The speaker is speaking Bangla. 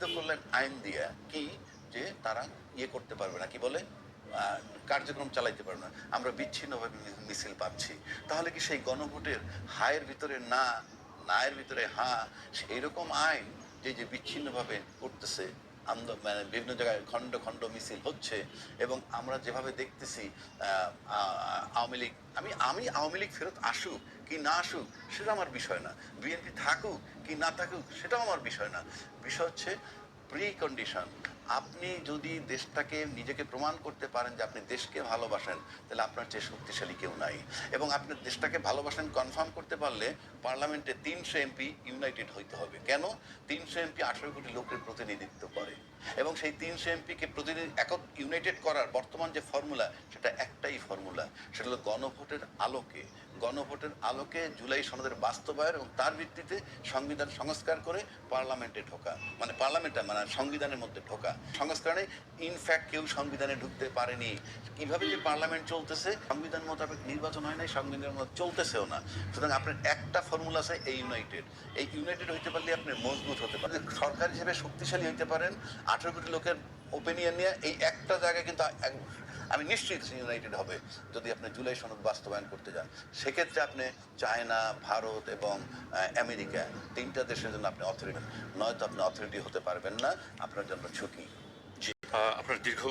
বাধ্য করলেন আইন দিয়ে কি, যে তারা ইয়ে করতে পারবে না, কি বলে, কার্যক্রম চালাইতে পারবে না। আমরা বিচ্ছিন্নভাবে মিছিল পাচ্ছি। তাহলে কি সেই গণভোটের হায়ের ভিতরে না, নায়ের ভিতরে হা, সেই রকম আইন যে যে বিচ্ছিন্নভাবে করতেছে, মানে বিভিন্ন জায়গায় খণ্ড খণ্ড মিছিল হচ্ছে, এবং আমরা যেভাবে দেখতেছি আওয়ামী লীগ, আমি আমি আওয়ামী লীগ ফেরত আসুক কি না আসুক সেটা আমার বিষয় না, বিএনপি থাকুক কি না থাকুক সেটাও আমার বিষয় না। বিষয় হচ্ছে প্রি কন্ডিশন। আপনি যদি দেশটাকে, নিজেকে প্রমাণ করতে পারেন যে আপনি দেশকে ভালোবাসেন, তাহলে আপনার চেয়ে শক্তিশালী কেউ নাই। এবং আপনি দেশটাকে ভালোবাসেন কনফার্ম করতে পারলে পার্লামেন্টে 300 এমপি ইউনাইটেড হইতে হবে। কেন? 300 এমপি 18 কোটি লোকের প্রতিনিধিত্ব করে, এবং সেই 300 এমপিকে প্রতিনিধি একক ইউনাইটেড করার বর্তমান যে ফর্মুলা, সেটা একটাই ফর্মুলা, সেটা হলো গণভোটের আলোকে, গণভোটের আলোকে জুলাই সনদের বাস্তবায়ন এবং তার ভিত্তিতে সংবিধান সংস্কার করে পার্লামেন্টে ঢোকা, মানে পার্লামেন্টে মানে সংবিধানের মধ্যে ঢোকা। সংস্কারে ইনফ্যাক্ট কেউ সংবিধানে ঢুকতে পারেনি। কিভাবে যে পার্লামেন্ট চলতেছে, সংবিধান মোতাবেক নির্বাচন হয় নাই, সংবিধানের মতো চলতেছেও না। সুতরাং আপনার একটা ফর্মুলা আছে, এই ইউনাইটেড। এই ইউনাইটেড হইতে পারলে আপনি মজবুত হতে পারেন, সরকার হিসেবে শক্তিশালী হইতে পারেন। 18 কোটি লোকের ওপিনিয়ন নিয়ে এই একটা জায়গায় কিন্তু আমি নিশ্চিত ইউনাইটেড হবে যদি আপনি জুলাই সনদ বাস্তবায়ন করতে যান। সেক্ষেত্রে আপনি চায়না, ভারত এবং আমেরিকা, 3টা দেশের জন্য আপনি অথরিটি, নয়তো আপনি অথরিটি হতে পারবেন না, আপনার জন্য ঝুঁকি। আপনার দীর্ঘ